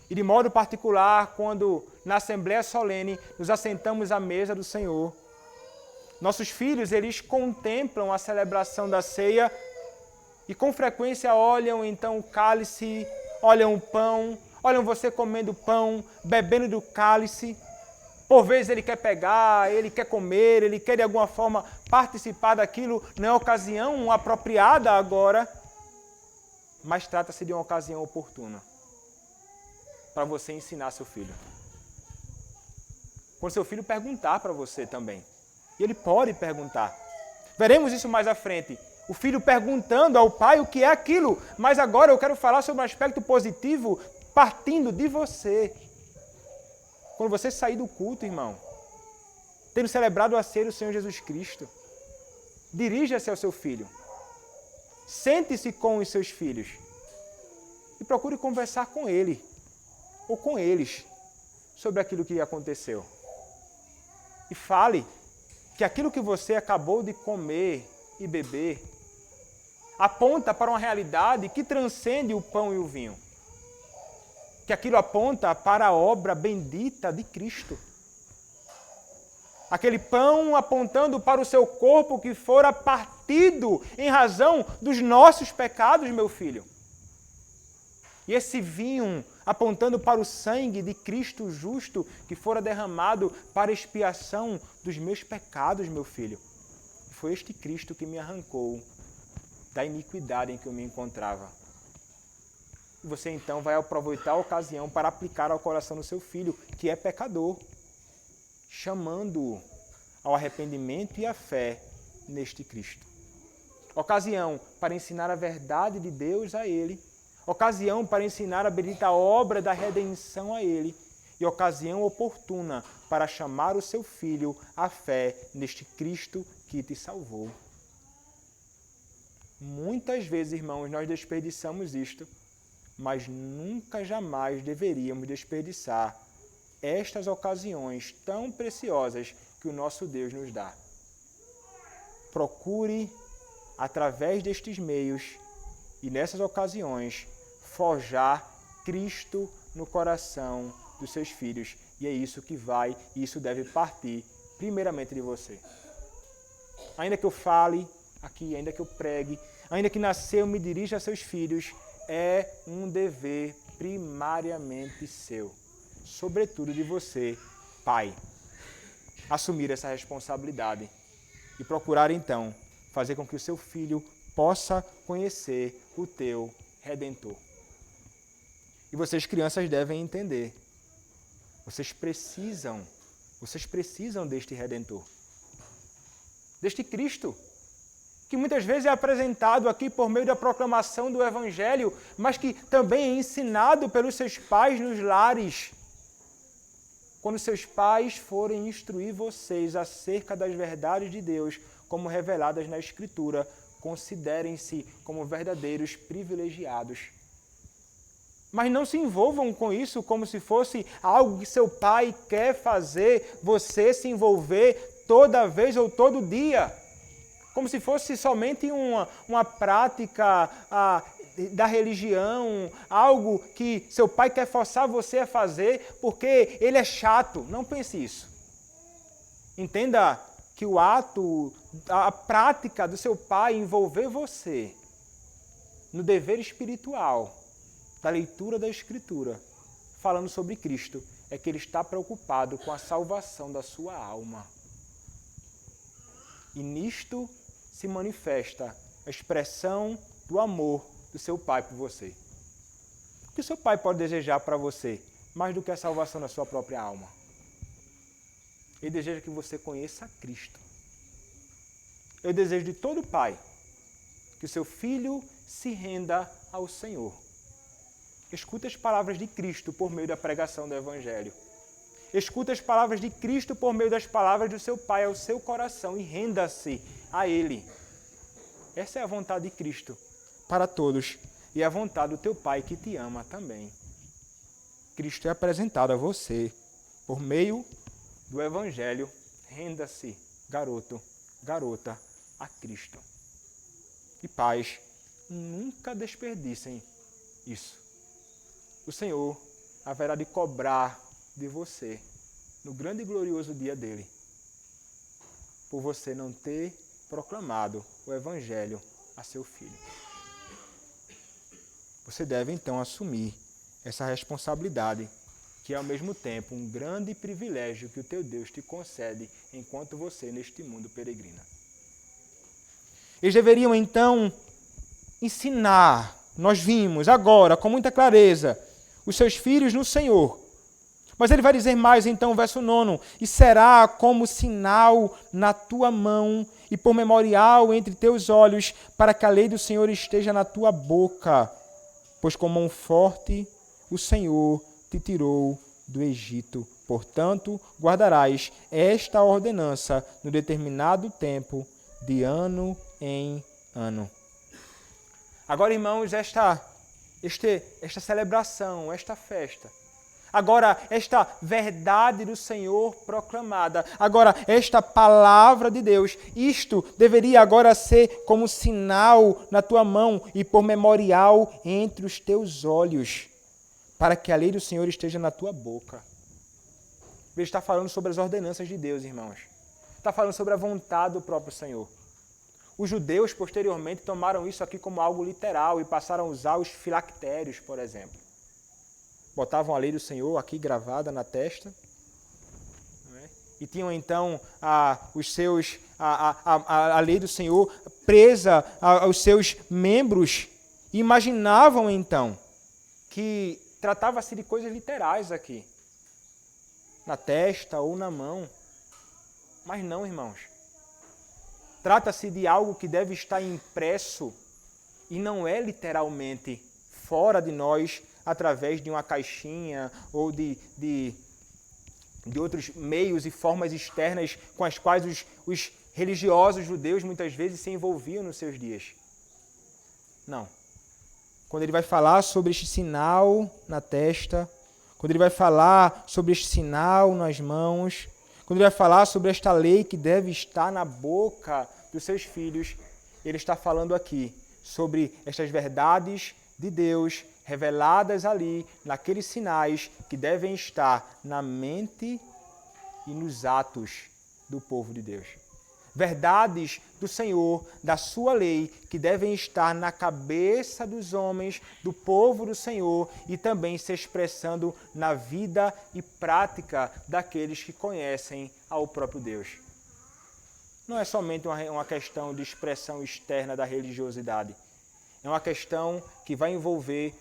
e de modo particular, quando na Assembleia Solene nos assentamos à mesa do Senhor, nossos filhos, eles contemplam a celebração da ceia e com frequência olham então o cálice, olham o pão, olham você comendo pão, bebendo do cálice. Por vezes ele quer pegar, ele quer comer, ele quer de alguma forma participar daquilo, não é ocasião apropriada agora, mas trata-se de uma ocasião oportuna para você ensinar seu filho. Quando seu filho perguntar para você também. E ele pode perguntar. Veremos isso mais à frente. O filho perguntando ao pai o que é aquilo. Mas agora eu quero falar sobre um aspecto positivo partindo de você. Quando você sair do culto, irmão, tendo celebrado a ceia do Senhor Jesus Cristo, dirija-se ao seu filho. Sente-se com os seus filhos. E procure conversar com ele. Ou com eles, sobre aquilo que aconteceu. E fale que aquilo que você acabou de comer e beber aponta para uma realidade que transcende o pão e o vinho. Que aquilo aponta para a obra bendita de Cristo. Aquele pão apontando para o seu corpo que fora partido em razão dos nossos pecados, meu filho. E esse vinho apontando para o sangue de Cristo justo que fora derramado para expiação dos meus pecados, meu filho. Foi este Cristo que me arrancou da iniquidade em que eu me encontrava. E você então vai aproveitar a ocasião para aplicar ao coração do seu filho, que é pecador, chamando-o ao arrependimento e à fé neste Cristo. Ocasião para ensinar a verdade de Deus a ele, ocasião para ensinar a bendita obra da redenção a ele, e ocasião oportuna para chamar o seu filho à fé neste Cristo que te salvou. Muitas vezes, irmãos, nós desperdiçamos isto, mas nunca, jamais deveríamos desperdiçar estas ocasiões tão preciosas que o nosso Deus nos dá. Procure, através destes meios e nessas ocasiões, forjar Cristo no coração dos seus filhos. E é isso que vai e isso deve partir primeiramente de você. Ainda que eu fale aqui, ainda que eu pregue, ainda que nascer eu me dirija a seus filhos, é um dever primariamente seu, sobretudo de você, pai, assumir essa responsabilidade e procurar então fazer com que o seu filho possa conhecer o teu Redentor. E vocês, crianças, devem entender. Vocês precisam deste Redentor. Deste Cristo, que muitas vezes é apresentado aqui por meio da proclamação do Evangelho, mas que também é ensinado pelos seus pais nos lares. Quando seus pais forem instruir vocês acerca das verdades de Deus, como reveladas na Escritura, considerem-se como verdadeiros privilegiados. Mas não se envolvam com isso como se fosse algo que seu pai quer fazer você se envolver toda vez ou todo dia. Como se fosse somente uma prática da religião, algo que seu pai quer forçar você a fazer porque ele é chato. Não pense isso. Entenda que o ato, a prática do seu pai envolver você no dever espiritual, da leitura da Escritura, falando sobre Cristo, é que ele está preocupado com a salvação da sua alma. E nisto se manifesta a expressão do amor do seu pai por você. O que o seu pai pode desejar para você mais do que a salvação da sua própria alma? Ele deseja que você conheça Cristo. Eu desejo de todo pai que o seu filho se renda ao Senhor. Escuta as palavras de Cristo por meio da pregação do Evangelho. Escuta as palavras de Cristo por meio das palavras do seu Pai ao seu coração e renda-se a Ele. Essa é a vontade de Cristo para todos e a vontade do teu Pai que te ama também. Cristo é apresentado a você por meio do Evangelho. Renda-se, garoto, garota, a Cristo. E pais, nunca desperdicem isso. O Senhor haverá de cobrar de você no grande e glorioso dia dele, por você não ter proclamado o Evangelho a seu filho. Você deve então assumir essa responsabilidade, que é ao mesmo tempo um grande privilégio que o teu Deus te concede enquanto você neste mundo peregrina. Eles deveriam então ensinar, nós vimos agora com muita clareza, os seus filhos no Senhor. Mas ele vai dizer mais então, verso 9, e será como sinal na tua mão e por memorial entre teus olhos, para que a lei do Senhor esteja na tua boca, pois com mão forte o Senhor te tirou do Egito. Portanto, guardarás esta ordenança no determinado tempo, de ano em ano. Agora, irmãos, esta celebração, esta festa, Agora, esta verdade do Senhor proclamada. Agora, esta palavra de Deus. Isto deveria agora ser como sinal na tua mão e por memorial entre os teus olhos, para que a lei do Senhor esteja na tua boca. Ele está falando sobre as ordenanças de Deus, irmãos. Está falando sobre a vontade do próprio Senhor. Os judeus, posteriormente, tomaram isso aqui como algo literal e passaram a usar os filactérios, por exemplo. Botavam a lei do Senhor aqui gravada na testa, e tinham então a lei do Senhor presa aos seus membros, e imaginavam então que tratava-se de coisas literais aqui, na testa ou na mão. Mas não, irmãos. Trata-se de algo que deve estar impresso e não é literalmente fora de nós, através de uma caixinha ou de outros meios e formas externas com as quais os religiosos judeus muitas vezes se envolviam nos seus dias. Não. Quando ele vai falar sobre este sinal na testa, quando ele vai falar sobre este sinal nas mãos, quando ele vai falar sobre esta lei que deve estar na boca dos seus filhos, ele está falando aqui sobre estas verdades de Deus reveladas ali, naqueles sinais que devem estar na mente e nos atos do povo de Deus. Verdades do Senhor, da sua lei, que devem estar na cabeça dos homens, do povo do Senhor e também se expressando na vida e prática daqueles que conhecem ao próprio Deus. Não é somente uma questão de expressão externa da religiosidade. É uma questão que vai envolver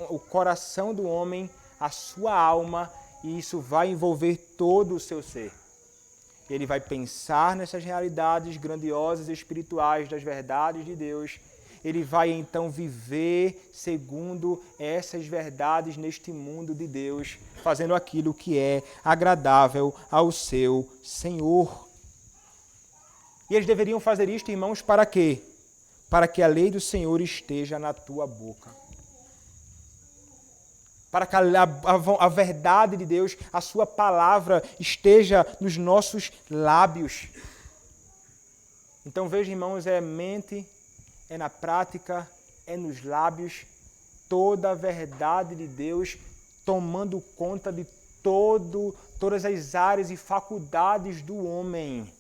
o coração do homem, a sua alma, e isso vai envolver todo o seu ser. Ele vai pensar nessas realidades grandiosas e espirituais das verdades de Deus. Ele vai então viver segundo essas verdades neste mundo de Deus, fazendo aquilo que é agradável ao seu Senhor. E eles deveriam fazer isto, irmãos, para quê? Para que a lei do Senhor esteja na tua boca. Para que a verdade de Deus, a sua palavra, esteja nos nossos lábios. Então veja, irmãos, é mente, é na prática, é nos lábios, toda a verdade de Deus tomando conta de todas as áreas e faculdades do homem.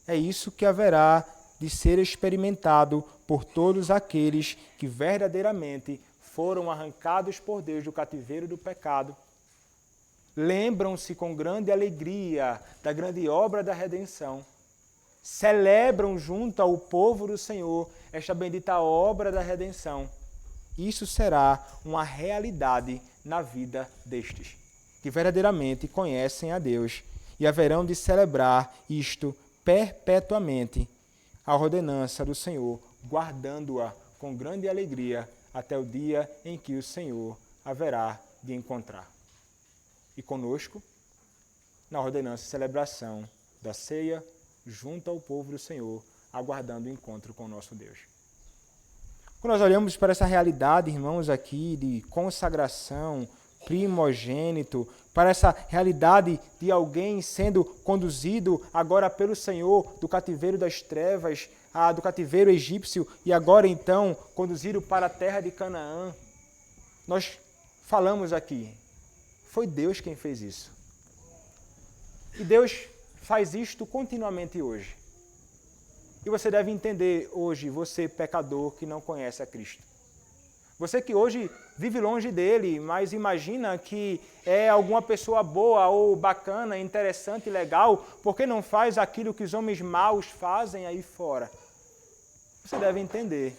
É isso que haverá de ser experimentado por todos aqueles que verdadeiramente foram arrancados por Deus do cativeiro do pecado, lembram-se com grande alegria da grande obra da redenção, celebram junto ao povo do Senhor esta bendita obra da redenção. Isso será uma realidade na vida destes, que verdadeiramente conhecem a Deus e haverão de celebrar isto perpetuamente, a ordenança do Senhor, guardando-a com grande alegria até o dia em que o Senhor haverá de encontrar. E conosco, na ordenança e celebração da ceia, junto ao povo do Senhor, aguardando o encontro com o nosso Deus. Quando nós olhamos para essa realidade, irmãos, aqui de consagração, primogênito, para essa realidade de alguém sendo conduzido agora pelo Senhor do cativeiro das trevas, do cativeiro egípcio e agora então conduzido para a terra de Canaã, nós falamos aqui, foi Deus quem fez isso. E Deus faz isto continuamente hoje. E você deve entender hoje, você pecador que não conhece a Cristo. Você que hoje vive longe dele, mas imagina que é alguma pessoa boa ou bacana, interessante, legal, porque não faz aquilo que os homens maus fazem aí fora. Você deve entender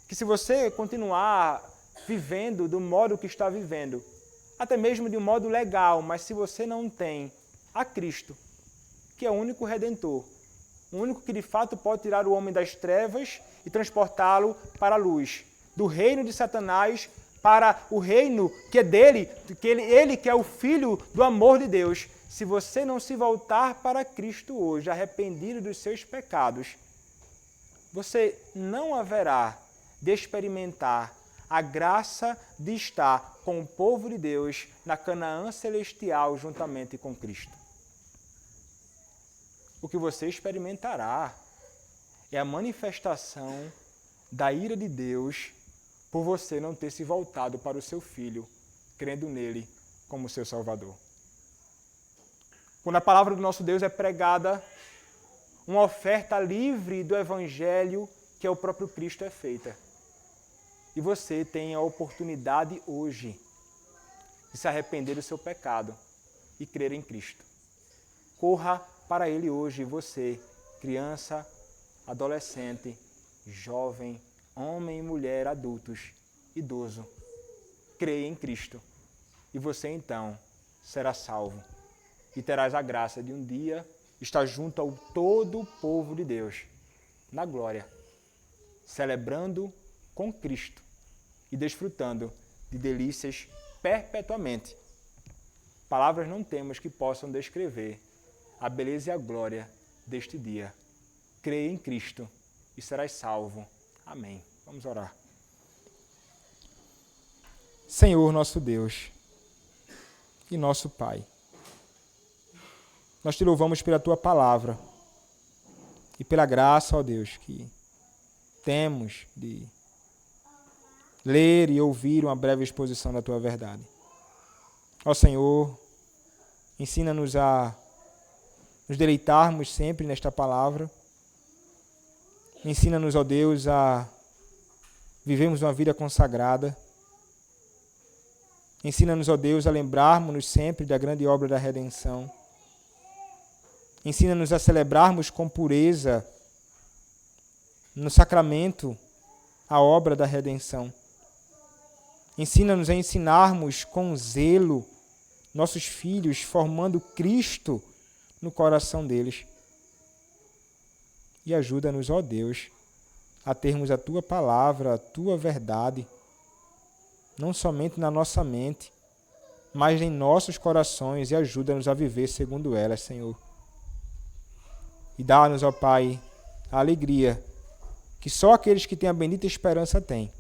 que se você continuar vivendo do modo que está vivendo, até mesmo de um modo legal, mas se você não tem a Cristo, que é o único Redentor, o único que de fato pode tirar o homem das trevas e transportá-lo para a luz, do reino de Satanás para o reino que é dele, que ele que é o Filho do amor de Deus. Se você não se voltar para Cristo hoje, arrependido dos seus pecados, você não haverá de experimentar a graça de estar com o povo de Deus na Canaã celestial juntamente com Cristo. O que você experimentará é a manifestação da ira de Deus por você não ter se voltado para o seu Filho, crendo nele como seu Salvador. Quando a palavra do nosso Deus é pregada, uma oferta livre do Evangelho, que é o próprio Cristo, é feita. E você tem a oportunidade hoje de se arrepender do seu pecado e crer em Cristo. Corra para Ele hoje, você, criança, adolescente, jovem, homem e mulher, adultos, idoso. Creia em Cristo e você então será salvo e terás a graça de um dia estar junto ao todo o povo de Deus, na glória, celebrando com Cristo e desfrutando de delícias perpetuamente. Palavras não temos que possam descrever a beleza e a glória deste dia. Creia em Cristo e serás salvo. Amém. Vamos orar. Senhor, nosso Deus e nosso Pai, nós te louvamos pela Tua palavra e pela graça, ó Deus, que temos de ler e ouvir uma breve exposição da Tua verdade. Ó Senhor, ensina-nos a nos deleitarmos sempre nesta palavra. Ensina-nos, ó Deus, a vivermos uma vida consagrada. Ensina-nos, ó Deus, a lembrarmos-nos sempre da grande obra da redenção. Ensina-nos a celebrarmos com pureza no sacramento a obra da redenção. Ensina-nos a ensinarmos com zelo nossos filhos, formando Cristo no coração deles. E ajuda-nos, ó Deus, a termos a Tua palavra, a Tua verdade, não somente na nossa mente, mas em nossos corações, e ajuda-nos a viver segundo elas, Senhor. E dá-nos, ó Pai, a alegria que só aqueles que têm a bendita esperança têm,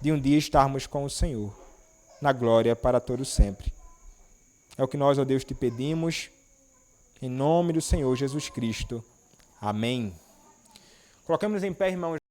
de um dia estarmos com o Senhor, na glória para todo sempre. É o que nós, ó Deus, te pedimos, em nome do Senhor Jesus Cristo. Amém. Colocamos em pé, irmãos.